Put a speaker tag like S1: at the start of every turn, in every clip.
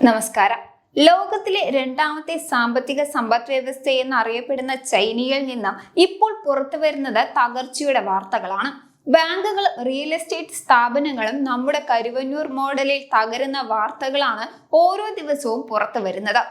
S1: നമസ്കാരം. ലോകത്തിലെ രണ്ടാമത്തെ സാമ്പത്തിക സമ്പദ് വ്യവസ്ഥ എന്നറിയപ്പെടുന്ന ചൈനയിൽ നിന്ന് ഇപ്പോൾ പുറത്തു വരുന്നത് തകർച്ചയുടെ വാർത്തകളാണ്. ബാങ്കുകളും റിയൽ എസ്റ്റേറ്റ് സ്ഥാപനങ്ങളും നമ്മുടെ കരുവന്നൂർ മോഡലിൽ തകരുന്ന വാർത്തകളാണ് ഓരോ ദിവസവും പുറത്തു വരുന്നത്.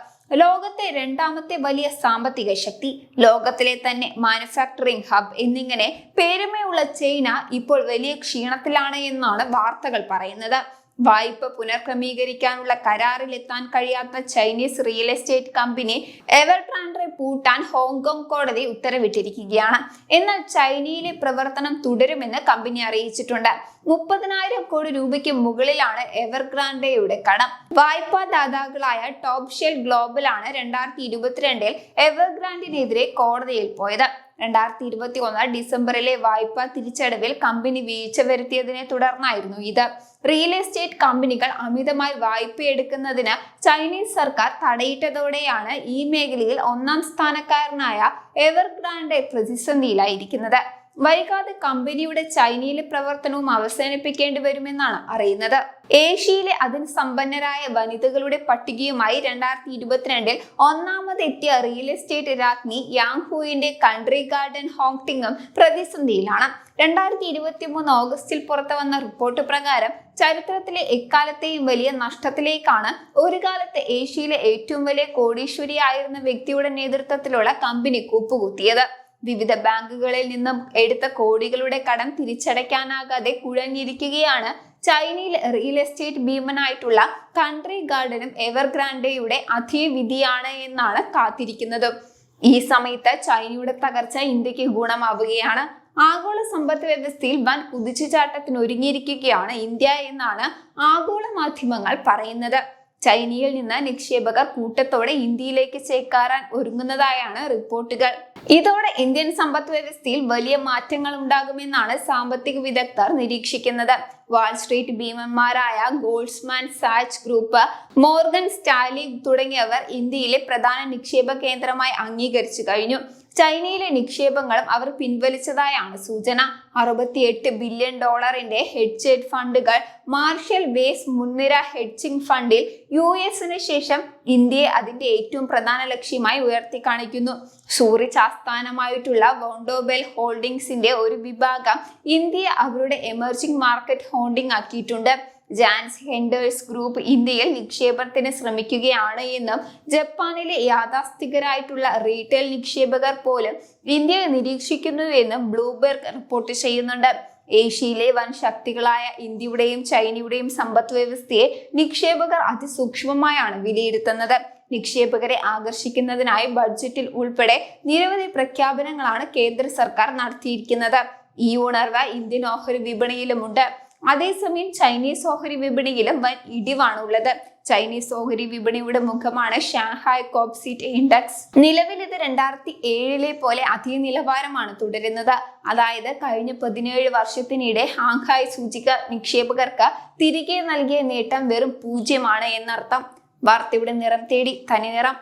S1: ലോകത്തെ രണ്ടാമത്തെ വലിയ സാമ്പത്തിക ശക്തി, ലോകത്തിലെ തന്നെ മാനുഫാക്ചറിംഗ് ഹബ് എന്നിങ്ങനെ പേരുമയുള്ള ചൈന ഇപ്പോൾ വലിയ ക്ഷീണത്തിലാണ് എന്നാണ് വാർത്തകൾ പറയുന്നത്. വായ്പ പുനർക്രമീകരിക്കാനുള്ള കരാറിലെത്താൻ കഴിയാത്ത Chinese real estate company Evergrande പൂട്ടാൻ ഹോങ്കോങ് കോടതി ഉത്തരവിട്ടിരിക്കുകയാണ്. എന്നാൽ ചൈനയിലെ പ്രവർത്തനം തുടരുമെന്ന് കമ്പനി അറിയിച്ചിട്ടുണ്ട്. 30,000 കോടി രൂപയ്ക്ക് മുകളിലാണ് എവർഗ്രാൻഡെയുടെ കടം. വായ്പാ ദാതാക്കളായ ടോപ്പ് ഷെൽ ഗ്ലോബലാണ് 2022 എവർഗ്രാൻഡിനെതിരെ കോടതിയിൽ പോയത്. 2021 ഡിസംബറിലെ വായ്പാ തിരിച്ചടവിൽ കമ്പനി വീഴ്ച വരുത്തിയതിനെ തുടർന്നായിരുന്നു ഇത്. റിയൽ എസ്റ്റേറ്റ് കമ്പനികൾ അമിതമായി വായ്പയെടുക്കുന്നതിന് ചൈനീസ് സർക്കാർ തടയിട്ടതോടെയാണ് ഈ മേഖലയിൽ ഒന്നാം സ്ഥാനക്കാരനായ എവർഗ്രാൻഡെ പ്രതിസന്ധിയിലായിരിക്കുന്നത്. വൈകാതെ കമ്പനിയുടെ ചൈനയിലെ പ്രവർത്തനവും അവസാനിപ്പിക്കേണ്ടി വരുമെന്നാണ് അറിയുന്നത്. ഏഷ്യയിലെ അതിസമ്പന്നരായ വനിതകളുടെ പട്ടികയുമായി 2022 ഒന്നാമതെത്തിയ റിയൽ എസ്റ്റേറ്റ് രാജ്ഞി യാങ് ഹുയിന്റെ കൺട്രി ഗാർഡൻ ഹോങ്ടിങ്ങും പ്രതിസന്ധിയിലാണ്. 2023 ഓഗസ്റ്റിൽ പുറത്തു വന്ന റിപ്പോർട്ട് പ്രകാരം ചരിത്രത്തിലെ എക്കാലത്തെയും വലിയ നഷ്ടത്തിലേക്കാണ് ഒരു കാലത്ത് ഏഷ്യയിലെ ഏറ്റവും വലിയ കോടീശ്വരിയായിരുന്ന വ്യക്തിയുടെ നേതൃത്വത്തിലുള്ള കമ്പനി കൂപ്പുകുത്തിയത്. വിവിധ ബാങ്കുകളിൽ നിന്നും എടുത്ത കോടികളുടെ കടം തിരിച്ചടയ്ക്കാനാകാതെ കുഴഞ്ഞിരിക്കുകയാണ് ചൈനയിൽ റിയൽ എസ്റ്റേറ്റ് ഭീമനായിട്ടുള്ള കൺട്രി ഗാർഡനും എവർഗ്രാൻഡെയുടെ അധീവിധിയാണ് എന്നാണ് കാത്തിരിക്കുന്നത്. ഈ സമയത്ത് ചൈനയുടെ തകർച്ച ഇന്ത്യക്ക് ഗുണമാവുകയാണ്. ആഗോള സമ്പദ് വ്യവസ്ഥയിൽ വൻ കുതിച്ചുചാട്ടത്തിനൊരുങ്ങിയിരിക്കുകയാണ് ഇന്ത്യ എന്നാണ് ആഗോള മാധ്യമങ്ങൾ പറയുന്നത്. ചൈനയിൽ നിന്ന് നിക്ഷേപകർ കൂട്ടത്തോടെ ഇന്ത്യയിലേക്ക് ചേക്കാറാൻ ഒരുങ്ങുന്നതായാണ് റിപ്പോർട്ടുകൾ. ഇതോടെ ഇന്ത്യൻ സമ്പദ് വ്യവസ്ഥയിൽ വലിയ മാറ്റങ്ങൾ ഉണ്ടാകുമെന്നാണ് സാമ്പത്തിക വിദഗ്ധർ നിരീക്ഷിക്കുന്നത്. വാൾസ്ട്രീറ്റ് ഭീമന്മാരായ ഗോൾഡ്സ്മാൻ സാച്ച് ഗ്രൂപ്പ്, മോർഗൻ സ്റ്റാൻലി തുടങ്ങിയവർ ഇന്ത്യയിലെ പ്രധാന നിക്ഷേപ കേന്ദ്രമായി അംഗീകരിച്ചു കഴിഞ്ഞു. ചൈനയിലെ നിക്ഷേപങ്ങളും അവർ പിൻവലിച്ചതായാണ് സൂചന. $68 ബില്യൺ ഹെഡ്ജ് ഫണ്ടുകൾ മാർഷൽ വേസ് മുൻനിര ഹെഡ്ജിംഗ് ഫണ്ടിൽ US ശേഷം ഇന്ത്യയെ അതിന്റെ ഏറ്റവും പ്രധാന ലക്ഷ്യമായി ഉയർത്തി കാണിക്കുന്നു. സൂറിച്ച് ആസ്ഥാനമായിട്ടുള്ള വോണ്ടോബെൽ ഹോൾഡിംഗ്സിന്റെ ഒരു വിഭാഗം ഇന്ത്യയെ അവരുടെ എമർജിംഗ് മാർക്കറ്റ് ഹോൾഡിംഗ് ആക്കിയിട്ടുണ്ട്. ജാൻസ് ഹെൻഡേഴ്സ് ഗ്രൂപ്പ് ഇന്ത്യയിൽ നിക്ഷേപത്തിന് ശ്രമിക്കുകയാണ് എന്നും ജപ്പാനിലെ യാഥാസ്ഥികരായിട്ടുള്ള റീറ്റെയിൽ നിക്ഷേപകർ പോലും ഇന്ത്യയെ നിരീക്ഷിക്കുന്നുവെന്നും ബ്ലൂംബെർഗ് റിപ്പോർട്ട് ചെയ്യുന്നുണ്ട്. ഏഷ്യയിലെ വൻ ശക്തികളായ ഇന്ത്യയുടെയും ചൈനയുടെയും സമ്പദ് വ്യവസ്ഥയെ നിക്ഷേപകർ അതിസൂക്ഷ്മമായാണ് വിലയിരുത്തുന്നത്. നിക്ഷേപകരെ ആകർഷിക്കുന്നതിനായി ബഡ്ജറ്റിൽ ഉൾപ്പെടെ നിരവധി പ്രഖ്യാപനങ്ങളാണ് കേന്ദ്ര സർക്കാർ നടത്തിയിരിക്കുന്നത്. ഈ ഉണർവ് ഇന്ത്യൻ ഓഹരി വിപണിയിലുമുണ്ട്. അതേസമയം ചൈനീസ് ഓഹരി വിപണിയിലും വൻ ഇടിവാണുള്ളത്. ചൈനീസ് ഓഹരി വിപണിയുടെ മുഖമാണ് ഷാങ്ഹായ് കോപ്സിറ്റ് ഇൻഡെക്സ്. നിലവിൽ ഇത് 2007 പോലെ അതേ നിലവാരമാണ് തുടരുന്നത്. അതായത് കഴിഞ്ഞ 17 വർഷത്തിനിടെ ഷാങ്ഹായ് സൂചിക നിക്ഷേപകർക്ക് തിരികെ നൽകിയ നേട്ടം വെറും 0 എന്നർത്ഥം. വാർത്തയുടെ നിറം തേടി തനി നിറം.